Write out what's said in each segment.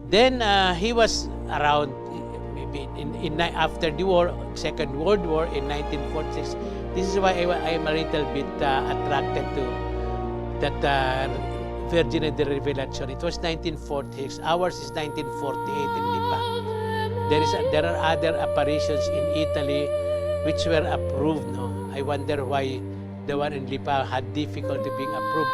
Then he was around maybe after the war, Second World War in 1946. This is why I am a little bit attracted to that Virgine de Revelación. It was 1946. Ours is 1948 in Lipa. There are other apparitions in Italy which were approved. No, I wonder why the one in Lipa had difficulty being approved.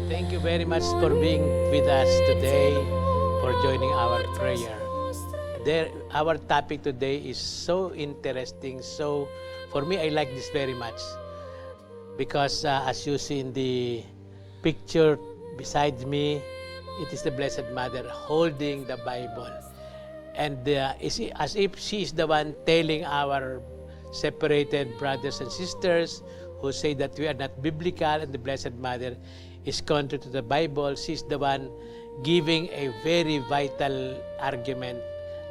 Thank you very much for being with us today, for joining our prayer. Our topic today is so interesting. So, for me, I like this very much because as you see in the picture beside me, it is the Blessed Mother holding the Bible. And as if she is the one telling our separated brothers and sisters who say that we are not biblical and the Blessed Mother is contrary to the Bible. She's the one giving a very vital argument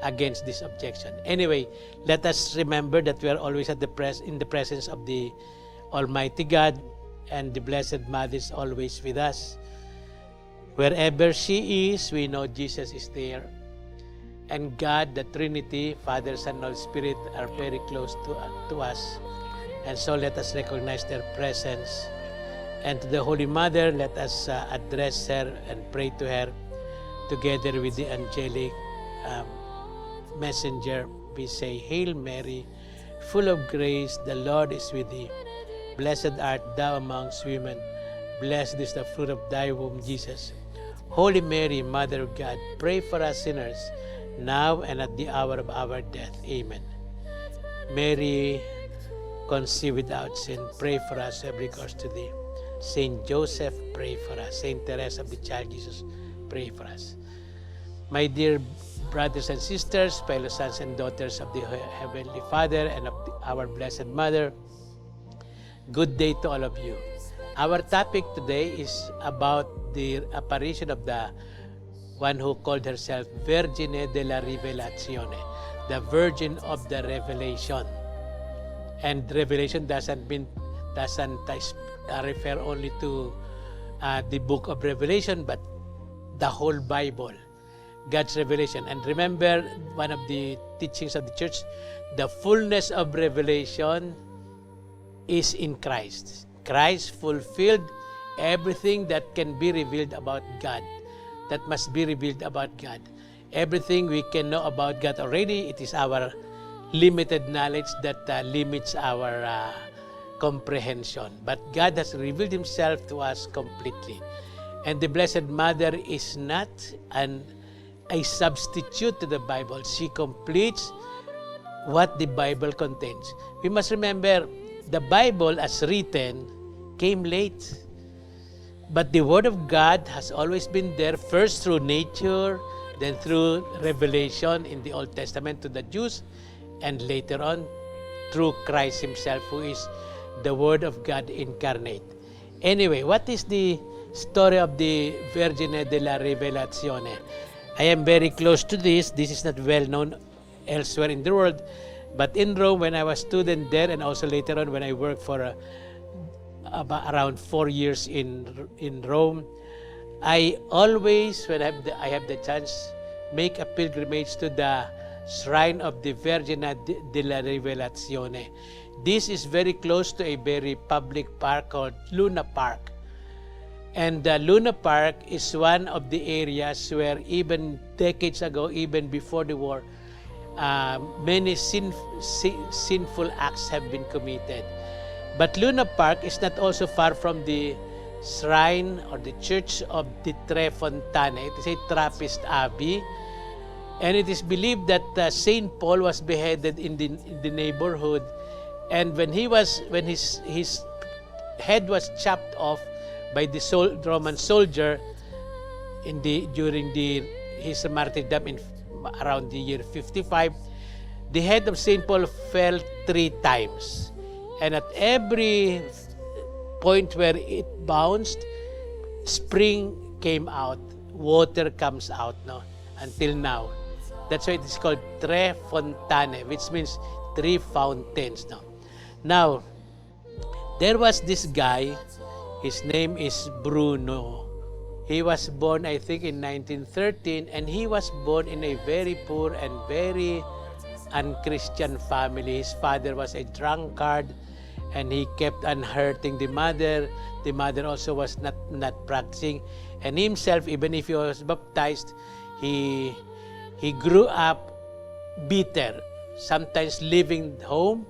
against this objection. Anyway, let us remember that we are always in the presence of the Almighty God, and the Blessed Mother is always with us. Wherever she is, we know Jesus is there. And God, the Trinity, Father, Son, Holy Spirit, are very close to us. And so let us recognize their presence. And to the Holy Mother, let us address her and pray to her together with the angelic messenger. We say, Hail Mary, full of grace, the Lord is with thee. Blessed art thou amongst women. Blessed is the fruit of thy womb, Jesus. Holy Mary, Mother of God, pray for us sinners, now and at the hour of our death. Amen. Mary, conceived without sin, pray for us who have recourse to thee. Saint Joseph, pray for us. Saint Teresa of the Child Jesus, pray for us. My dear brothers and sisters, fellow sons and daughters of the Heavenly Father and of our Blessed Mother, good day to all of you. Our topic today is about the apparition of the one who called herself Virgine della Rivelazione, the Virgin of the Revelation. And revelation doesn't refer only to the book of Revelation, but the whole Bible, God's revelation. And remember, one of the teachings of the church, the fullness of revelation is in Christ. Christ fulfilled everything that can be revealed about God, that must be revealed about God. Everything we can know about God already, it is our limited knowledge that limits our comprehension. But God has revealed Himself to us completely. And the Blessed Mother is not a substitute to the Bible. She completes what the Bible contains. We must remember, the Bible as written came late. But the Word of God has always been there, first through nature, then through revelation in the Old Testament to the Jews, and later on through Christ Himself, who is the Word of God incarnate. Anyway, what is the story of the Virgine della Rivelazione? I am very close to this. This is not well known elsewhere in the world. But in Rome, when I was a student there, and also later on when I worked for about around 4 years in Rome, I always, when I have the chance, make a pilgrimage to the shrine of the Virgine della Rivelazione. This is very close to a very public park called Luna Park. And Luna Park is one of the areas where even decades ago, even before the war, many sinful acts have been committed. But Luna Park is not also far from the shrine or the church of the Tre Fontane. It is a Trappist abbey. And it is believed that Saint Paul was beheaded in the neighborhood. And when his head was chopped off by the Roman soldier during the his martyrdom in around the year 55, the head of St. Paul fell 3 times. And at every point where it bounced, spring came out, water comes out, no? Until now. That's why it is called Tre Fontane, which means 3 fountains, no? Now, there was this guy, his name is Bruno. He was born, I think, in 1913, and he was born in a very poor and very unchristian family. His father was a drunkard, and he kept on hurting the mother. The mother also was not practicing. And himself, even if he was baptized, he grew up bitter, sometimes leaving home,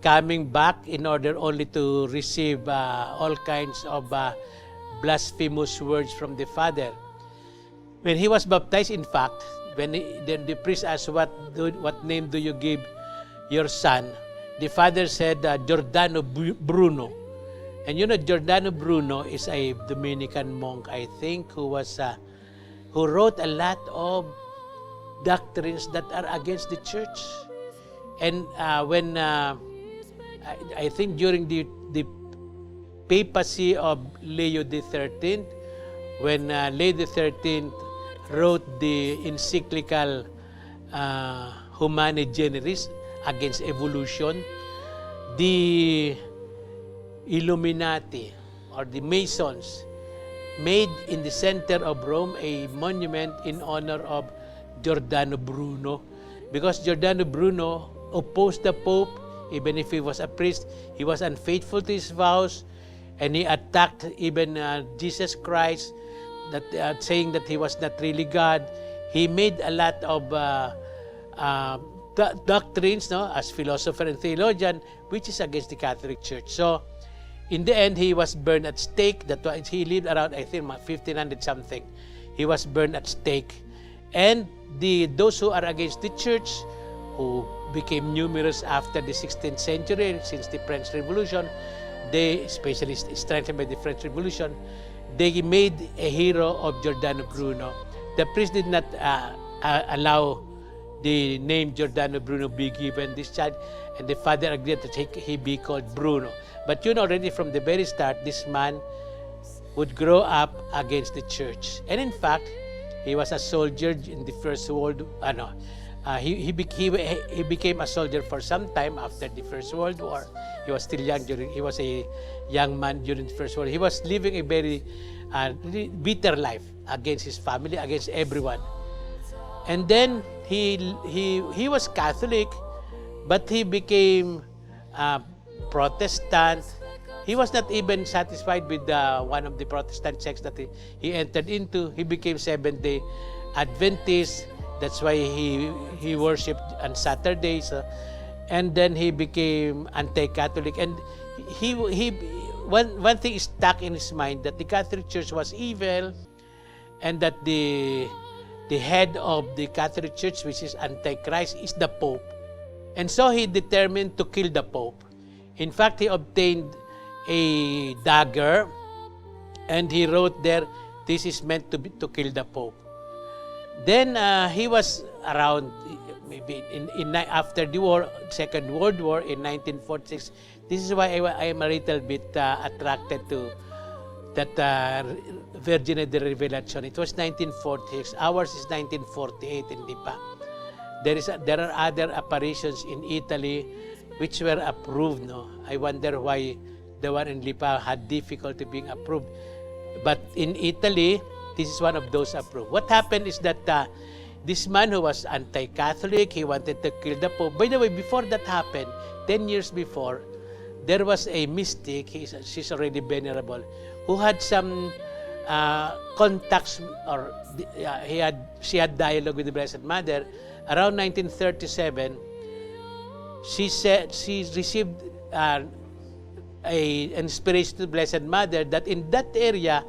coming back in order only to receive all kinds of blasphemous words from the father. When he was baptized, in fact, when the priest asked, what name do you give your son? The father said, Giordano Bruno. And you know, Giordano Bruno is a Dominican monk, I think, who wrote a lot of doctrines that are against the church. And when I think during the papacy of Leo XIII, when Leo XIII wrote the encyclical Humani Generis against evolution, the Illuminati or the Masons made in the center of Rome a monument in honor of Giordano Bruno, because Giordano Bruno opposed the Pope. Even if he was a priest, he was unfaithful to his vows, and he attacked even Jesus Christ, that saying that he was not really God. He made a lot of doctrines, no, as philosopher and theologian, which is against the Catholic Church. So, in the end, he was burned at stake. That was, he lived around, I think, 1500 something. He was burned at stake, and those who are against the Church, who became numerous after the 16th century, since the French Revolution, they, especially strengthened by the French Revolution, they made a hero of Giordano Bruno. The priest did not allow the name Giordano Bruno be given this child, and the father agreed that he be called Bruno. But you know, already from the very start, this man would grow up against the church. And in fact, he was a soldier in the First World War. He became a soldier for some time after the First World War. He was still young he was a young man during the First World War. He was living a very bitter life against his family, against everyone. And then he was Catholic, but he became Protestant. He was not even satisfied with one of the Protestant sects that he entered into. He became Seventh-day Adventist. That's why he worshipped on Saturdays, and then he became anti-Catholic. And one thing is stuck in his mind, that the Catholic Church was evil, and that the head of the Catholic Church, which is Antichrist, is the Pope. And so he determined to kill the Pope. In fact, he obtained a dagger, and he wrote there, "This is meant to kill the Pope." Then he was around, maybe after the war, Second World War in 1946. This is why I am a little bit attracted to that Virgine de Revelación. It was 1946. Ours is 1948 in Lipa. There are other apparitions in Italy which were approved. No, I wonder why the one in Lipa had difficulty being approved. But in Italy, this is one of those approved. What happened is that this man who was anti-Catholic, he wanted to kill the Pope. By the way, before that happened, 10 years before, there was a mystic, she's already venerable, who had some contacts, or she had dialogue with the Blessed Mother. Around 1937, she said she received an inspiration to the Blessed Mother that in that area,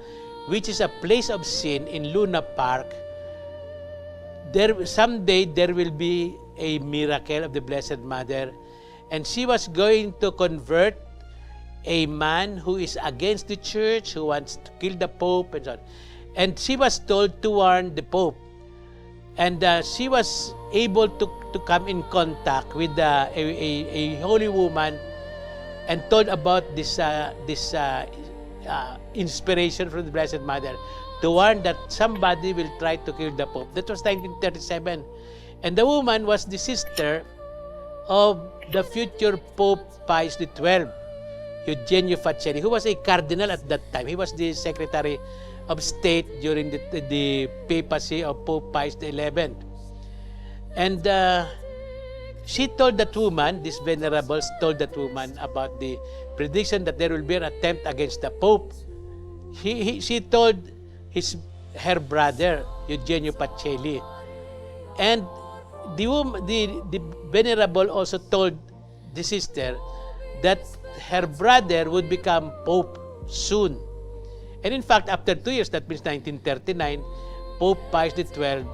which is a place of sin in Luna Park, someday there will be a miracle of the Blessed Mother, and she was going to convert a man who is against the church, who wants to kill the Pope, and so on. And she was told to warn the Pope. And she was able to come in contact with a holy woman and told about this inspiration from the Blessed Mother to warn that somebody will try to kill the Pope. That was 1937. And the woman was the sister of the future Pope Pius XII, Eugenio Facelli, who was a cardinal at that time. He was the Secretary of State during the papacy of Pope Pius XI. And she told that woman, this venerables told that woman about the prediction that there will be an attempt against the Pope. She told her brother, Eugenio Pacelli. And the venerable also told the sister that her brother would become Pope soon. And in fact, after 2 years, that means 1939, Pope Pius XII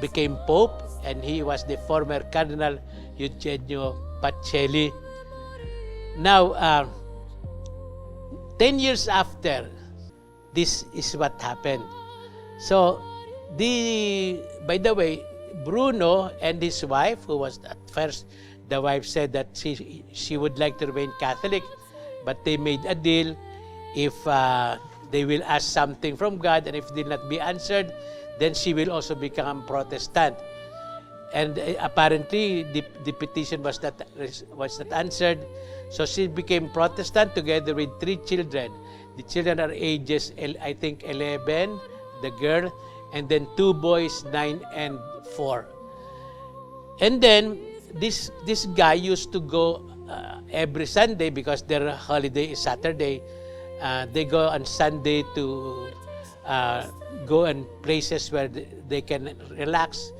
became Pope, and he was the former Cardinal Eugenio Pacelli. Now, 10 years after, this is what happened. So, by the way, Bruno and his wife, who was at first, the wife said that she would like to remain Catholic, but they made a deal. If they will ask something from God, and if it will not be answered, then she will also become Protestant. And apparently, the petition was not answered, so she became Protestant together with 3 children. The children are ages, I think, 11, the girl, and then 2 boys, 9 and 4. And then this guy used to go every Sunday, because their holiday is Saturday. They go on Sunday to go in places where they can relax.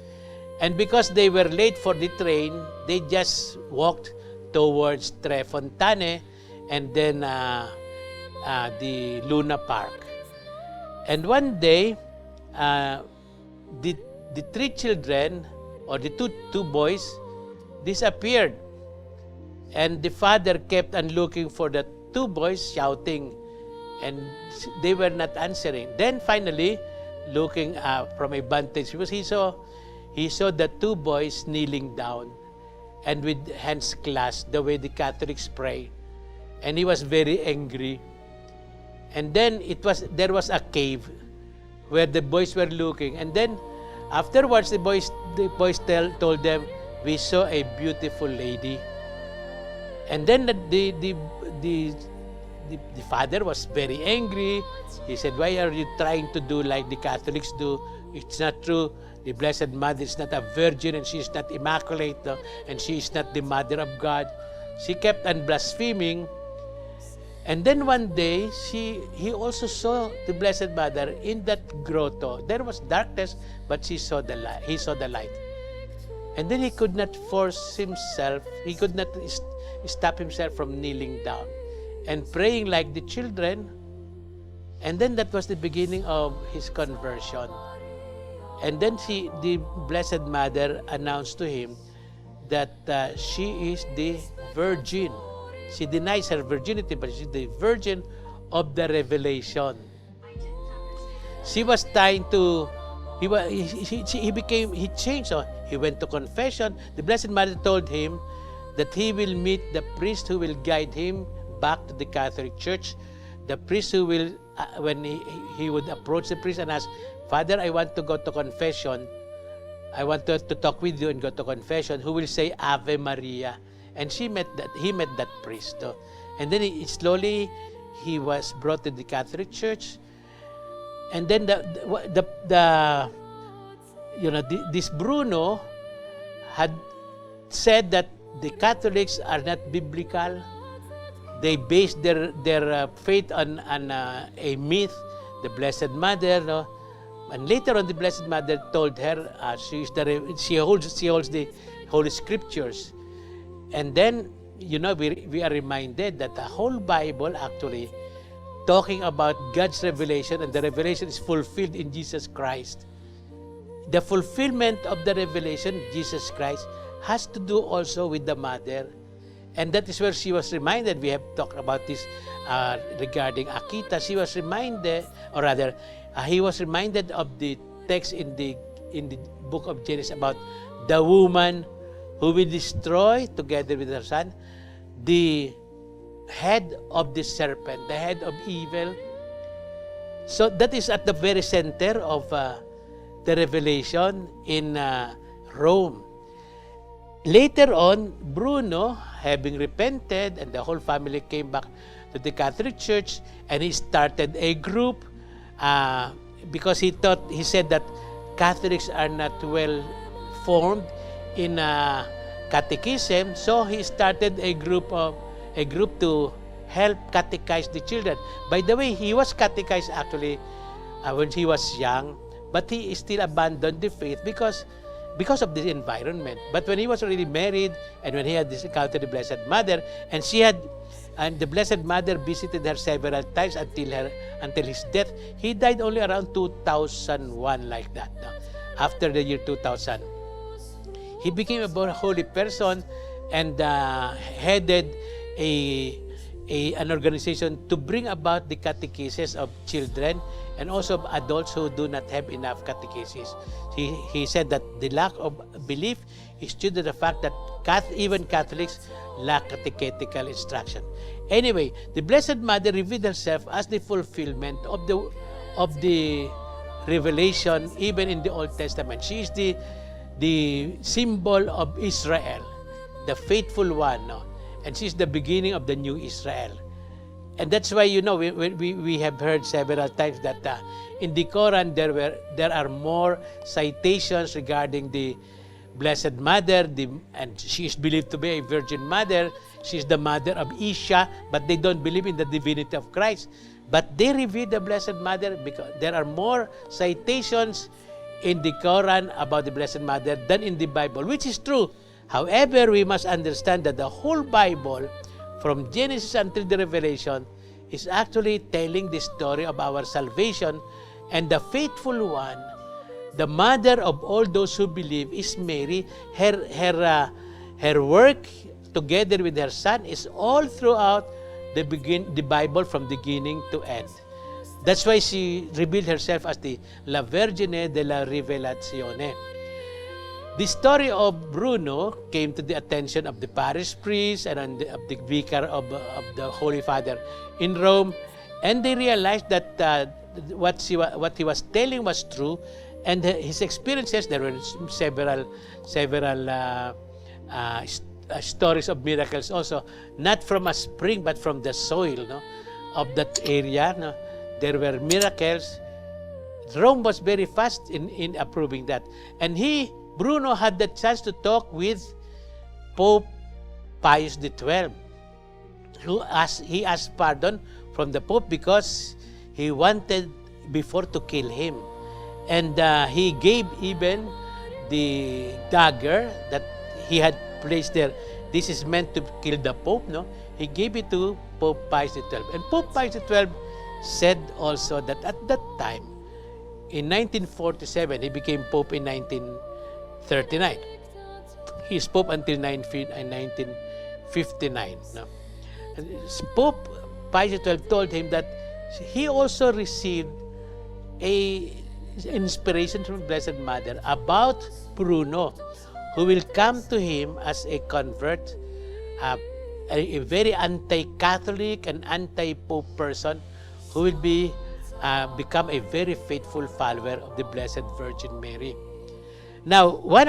And because they were late for the train, they just walked towards Tre Fontane and then the Luna Park. And one day, the 3 children, or the two boys, disappeared. And the father kept on looking for the 2 boys, shouting, and they were not answering. Then finally, looking from a vantage, because he saw the 2 boys kneeling down and with hands clasped, the way the Catholics pray. And he was very angry. And then there was a cave where the boys were looking. And then afterwards, the boys told them, "We saw a beautiful lady." And then the father was very angry. He said, "Why are you trying to do like the Catholics do? It's not true. The Blessed Mother is not a virgin, and she is not immaculate, and she is not the Mother of God." She kept on blaspheming. And then one day, he also saw the Blessed Mother in that grotto. There was darkness, but he saw the light. And then he could not force himself, he could not stop himself from kneeling down and praying like the children. And then that was the beginning of his conversion. And then the Blessed Mother announced to him that she is the Virgin. She denies her virginity, but she's the Virgin of the Revelation. She was trying to, he changed. So he went to confession. The Blessed Mother told him that he will meet the priest who will guide him back to the Catholic Church. The priest who will, when he would approach the priest and ask, "Father, I want to go to confession. I want to talk with you and go to confession," who will say Ave Maria. And he met that priest. And then slowly he was brought to the Catholic Church. And then this Bruno had said that the Catholics are not biblical. They base their faith on a myth, the Blessed Mother. No? And later on, the Blessed Mother told her she holds the Holy Scriptures. And then, we are reminded that the whole Bible actually talking about God's revelation, and the revelation is fulfilled in Jesus Christ. The fulfillment of the revelation, Jesus Christ, has to do also with the mother. And that is where she was reminded. We have talked about this regarding Akita. She was reminded, or rather, he was reminded of the text in the in the book of Genesis about the woman who will destroy, together with her son, the head of the serpent, the head of evil. So that is at the very center of the revelation in Rome. Later on, Bruno, having repented, and the whole family came back to the Catholic Church, and he started a group because he said that Catholics are not well formed in catechism, so he started a group to help catechize the children. By the way, he was catechized actually when he was young, but he still abandoned the faith because of the environment. But when he was already married, and when he had this encounter with the Blessed Mother, and the Blessed Mother visited her several times until his death. He died only around 2001, like that. No? After the year 2000, he became a born holy person and headed an organization to bring about the catechesis of children and also of adults who do not have enough catechesis. He said that the lack of belief is due to the fact that even Catholics lack catechetical instruction. Anyway, the Blessed Mother revealed herself as the fulfillment of the revelation even in the Old Testament. She is the symbol of Israel, the faithful one, no? And she's the beginning of the new Israel. And that's why, we have heard several times that in the Quran there are more citations regarding the Blessed Mother, and she is believed to be a Virgin Mother. She is the mother of Isha, but they don't believe in the divinity of Christ. But they revere the Blessed Mother because there are more citations in the Quran about the Blessed Mother than in the Bible, which is true. However, we must understand that the whole Bible, from Genesis until the Revelation, is actually telling the story of our salvation, and the faithful one, the mother of all those who believe, is Mary. Her work together with her son is all throughout the Bible from beginning to end. That's why she revealed herself as the La Vergine de la Rivelazione. The story of Bruno came to the attention of the parish priest and of the vicar of the Holy Father in Rome, and they realized that what he was telling was true, and his experiences. There were several stories of miracles also, not from a spring but from the soil, of that area. There were miracles. Rome was very fast in approving that, and Bruno had the chance to talk with Pope Pius XII. He asked pardon from the Pope because he wanted before to kill him. And he gave even the dagger that he had placed there. This is meant to kill the Pope, no? He gave it to Pope Pius XII. And Pope Pius XII said also that at that time, in 1947, he became Pope in 1939. He is Pope until 1959. No? Pope Pius XII told him that he also received an inspiration from Blessed Mother about Bruno, who will come to him as a convert, a very anti-Catholic and anti-Pope person who will become a very faithful follower of the Blessed Virgin Mary. Now, we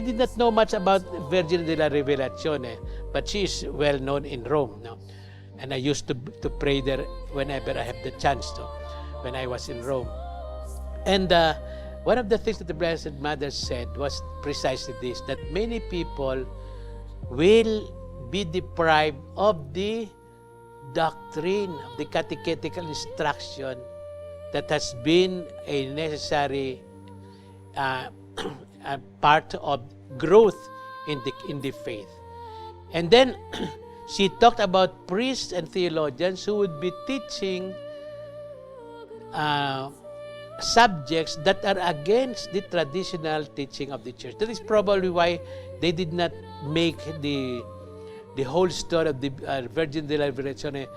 did not know much about Virgin de la Rivelazione, but she is well known in Rome now. And I used to pray there whenever I have the chance to, when I was in Rome. And one of the things that the Blessed Mother said was precisely this, that many people will be deprived of the doctrine, of the catechetical instruction that has been a necessary part of growth in the faith. And then she talked about priests and theologians who would be teaching subjects that are against the traditional teaching of the church. That is probably why they did not make the whole story of the Virgin de la Rivelazione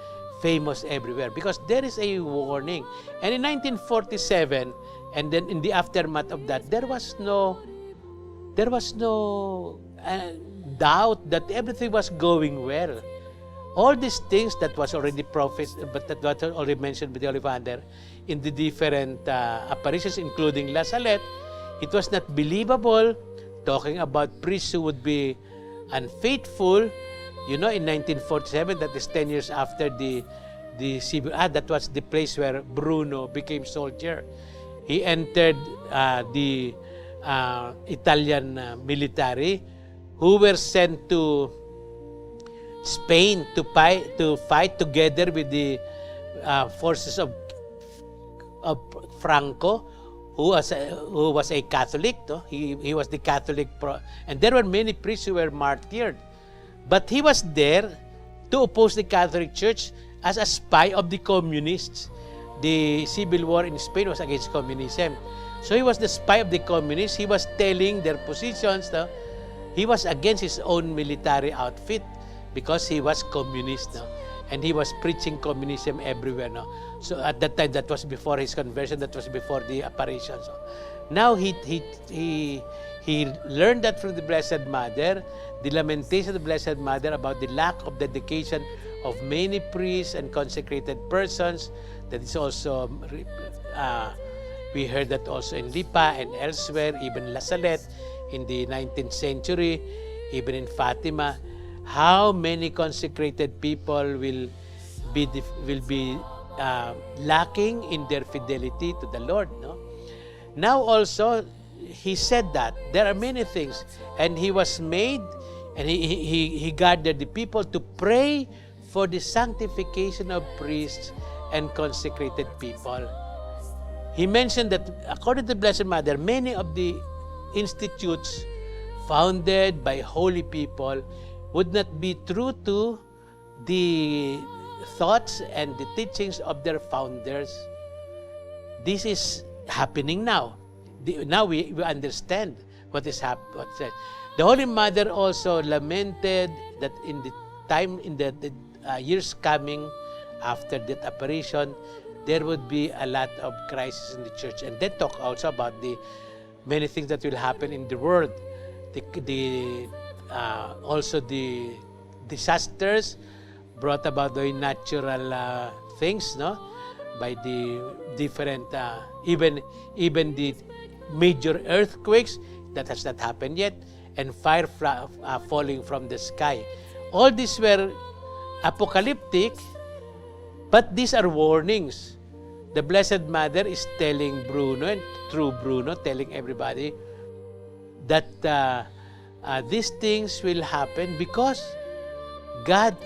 famous everywhere, because there is a warning. And in 1947, And then in the aftermath of that, there was no doubt that everything was going well. All these things that was already but that was already mentioned by the Holy Father in the different apparitions, including La Salette, it was not believable, talking about priests who would be unfaithful. In 1947, that is 10 years after the civil, that was the place where Bruno became soldier. He entered the Italian military, who were sent to Spain to fight together with the forces of Franco, who was a Catholic. No? He was the Catholic, and there were many priests who were martyred. But he was there to oppose the Catholic Church as a spy of the communists. The civil war in Spain was against communism. So he was the spy of the communists. He was telling their positions. No? He was against his own military outfit because he was communist. No? And he was preaching communism everywhere. No? So at that time, that was before his conversion. That was before the apparition. So now he learned that from the Blessed Mother, the lamentation of the Blessed Mother about the lack of dedication of many priests and consecrated persons. That is also, we heard that also in Lipa and elsewhere, even La Salette in the 19th century, even in Fatima. How many consecrated people will be lacking in their fidelity to the Lord. No? Now also, he said that there are many things, and he was made, and he gathered the people to pray for the sanctification of priests and consecrated people. He mentioned that according to the Blessed Mother, many of the institutes founded by holy people would not be true to the thoughts and the teachings of their founders. This is happening now. Now we understand what is happening. The Holy Mother also lamented that in the years coming after that apparition, there would be a lot of crisis in the church. And then talk also about the many things that will happen in the world. Also the disasters brought about by natural things, no? By the different, even the major earthquakes that has not happened yet, and fire falling from the sky. All these were apocalyptic, but these are warnings. The Blessed Mother is telling Bruno, and through Bruno, telling everybody that these things will happen because God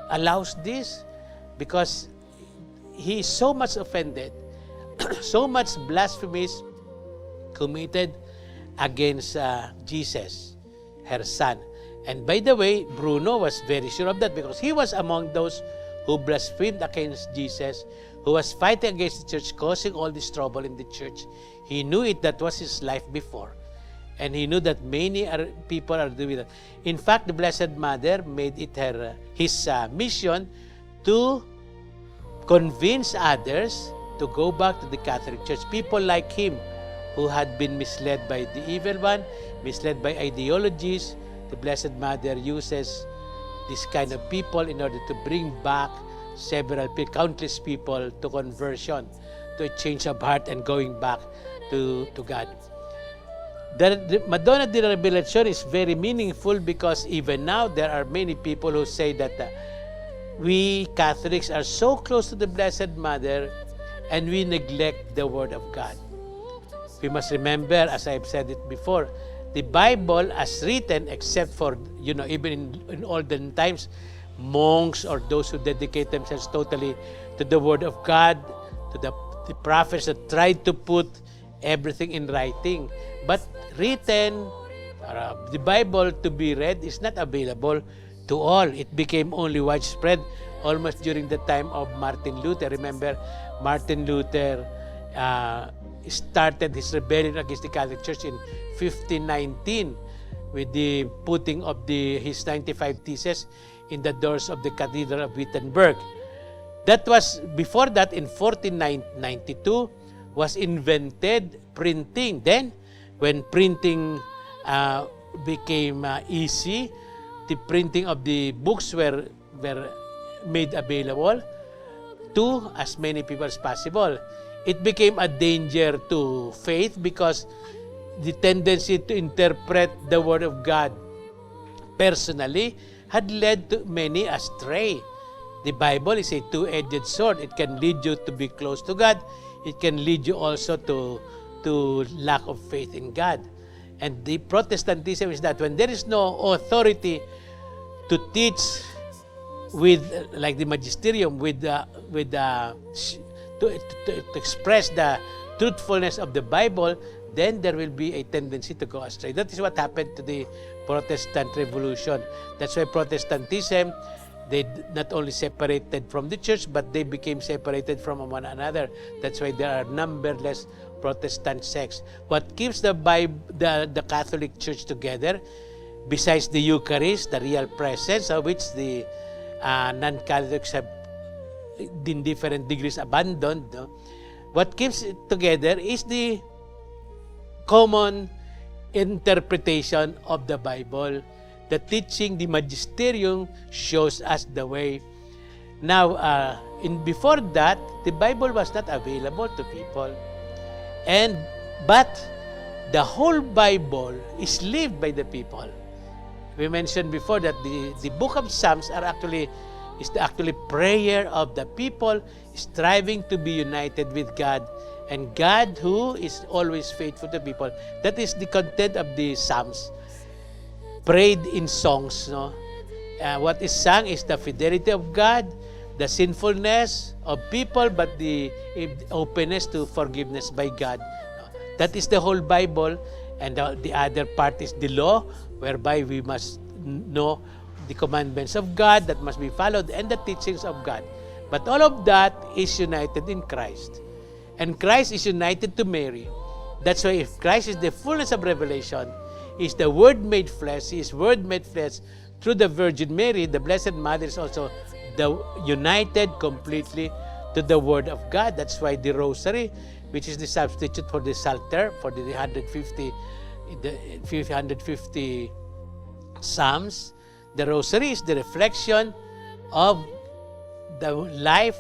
allows this, because He is so much offended, so much blasphemies committed against Jesus, her Son. And by the way, Bruno was very sure of that because he was among those who blasphemed against Jesus, who was fighting against the church, causing all this trouble in the church. He knew it, that was his life before. And he knew that many people are doing that. In fact, the Blessed Mother made it his mission to convince others to go back to the Catholic Church. People like him who had been misled by the evil one, misled by ideologies. The Blessed Mother uses this kind of people in order to bring back countless people to conversion, to a change of heart and going back to God. The Madonna de la Revelación is very meaningful because even now there are many people who say that we Catholics are so close to the Blessed Mother and we neglect the Word of God. We must remember, as I've said it before, the Bible as written, except for, even in olden times, monks or those who dedicate themselves totally to the Word of God, to the prophets that tried to put everything in writing. But written, the Bible to be read is not available to all. It became only widespread almost during the time of Martin Luther. Remember, Martin Luther started his rebellion against the Catholic Church in 1519 with the putting of his 95 Theses in the doors of the Cathedral of Wittenberg. That was, before that, in 1492, was invented printing. Then, when printing became easy, the printing of the books were made available to as many people as possible. It became a danger to faith because the tendency to interpret the Word of God personally had led to many astray. The Bible is a two-edged sword. It can lead you to be close to God. It can lead you also to lack of faith in God. And the Protestantism is that when there is no authority to teach with, like the magisterium, to express the truthfulness of the Bible, then there will be a tendency to go astray. That is what happened to the Protestant Revolution. That's why Protestantism, they not only separated from the church, but they became separated from one another. That's why there are numberless Protestant sects. What keeps the Catholic Church together, besides the Eucharist, the real presence, of which the non-Catholics have in different degrees abandoned, no? What keeps it together is the common interpretation of the Bible. The teaching, the magisterium shows us the way. Now, before that, the Bible was not available to people. But the whole Bible is lived by the people. We mentioned before that the book of Psalms is actually prayer of the people striving to be united with God, and God who is always faithful to people. That is the content of the Psalms, prayed in songs. No? What is sung is the fidelity of God, the sinfulness of people, but the openness to forgiveness by God. That is the whole Bible, and the other part is the law, whereby we must know the commandments of God that must be followed and the teachings of God. But all of that is united in Christ. And Christ is united to Mary. That's why if Christ is the fullness of revelation, is the Word made flesh, He is Word made flesh through the Virgin Mary, the Blessed Mother is also united completely to the Word of God. That's why the Rosary, which is the substitute for the Psalter, for the 150 Psalms, the Rosary is the reflection of the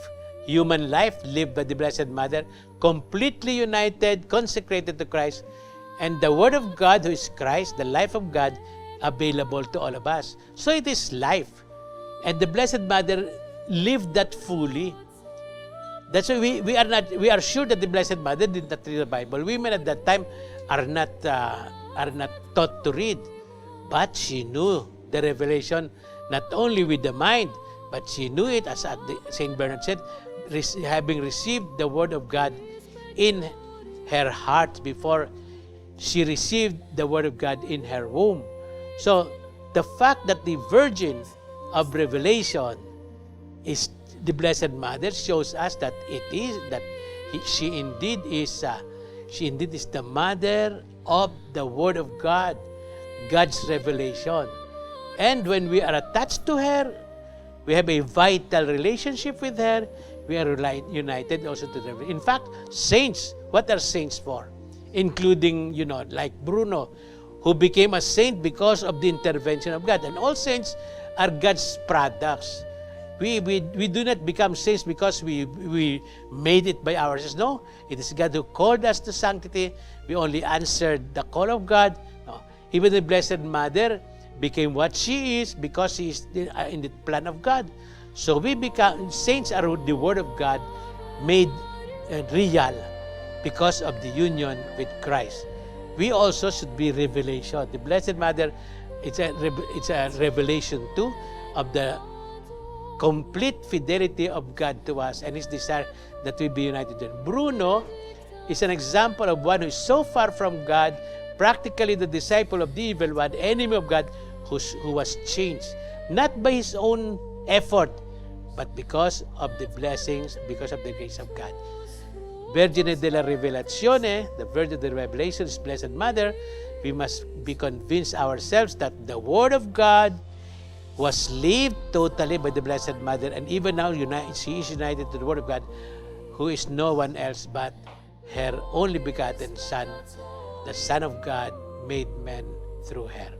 human life lived by the Blessed Mother, completely united, consecrated to Christ, and the Word of God, who is Christ, the life of God, available to all of us. So it is life. And the Blessed Mother lived that fully. That's why we are sure that the Blessed Mother did not read the Bible. Women at that time are not taught to read, but she knew the revelation not only with the mind, but she knew it, as Saint Bernard said, having received the Word of God in her heart before she received the Word of God in her womb. So the fact that the Virgin of Revelation is the Blessed Mother shows us that she indeed is the mother of the Word of God, God's revelation. And when we are attached to her, we have a vital relationship with her. We are united also to the. In fact, saints, what are saints for? Including, like Bruno, who became a saint because of the intervention of God. And all saints are God's products. We do not become saints because we made it by ourselves. No, it is God who called us to sanctity. We only answered the call of God. No. Even the Blessed Mother became what she is because she is in the plan of God. So we become saints are the Word of God made real because of the union with Christ. We also should be revelation. The Blessed Mother, it's a revelation too of the complete fidelity of God to us and His desire that we be united with Him. Bruno is an example of one who is so far from God, practically the disciple of the evil one, enemy of God, who was changed, not by his own effort, but because of the blessings, because of the grace of God. Vergine de la Revelazione, the Virgin of the Revelation, is Blessed Mother. We must be convinced ourselves that the Word of God was lived totally by the Blessed Mother, and even now she is united to the Word of God, who is no one else but her only begotten Son, the Son of God, made man through her.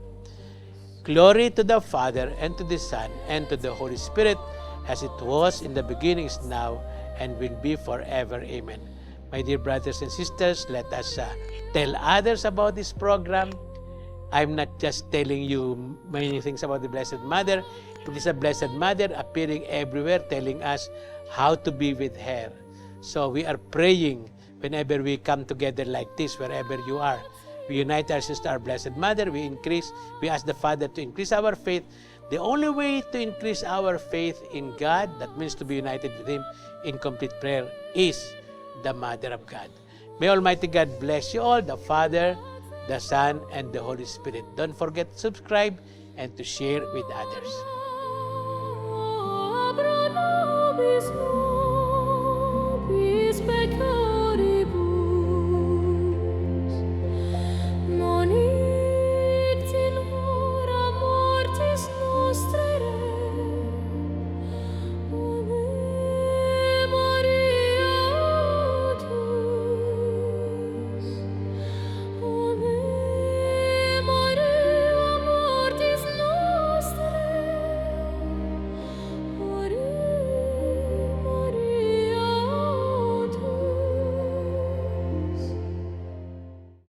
Glory to the Father, and to the Son, and to the Holy Spirit, as it was in the beginning, is now, and will be forever. Amen. My dear brothers and sisters, let us tell others about this program. I'm not just telling you many things about the Blessed Mother. It is a Blessed Mother appearing everywhere, telling us how to be with her. So we are praying whenever we come together like this, wherever you are. We unite ourselves to our Blessed Mother. We ask the Father to increase our faith. The only way to increase our faith in God, that means to be united with Him in complete prayer, is the Mother of God. May Almighty God bless you all, the Father, the Son, and the Holy Spirit. Don't forget to subscribe and to share with others. Abra nobis, nobis peccator.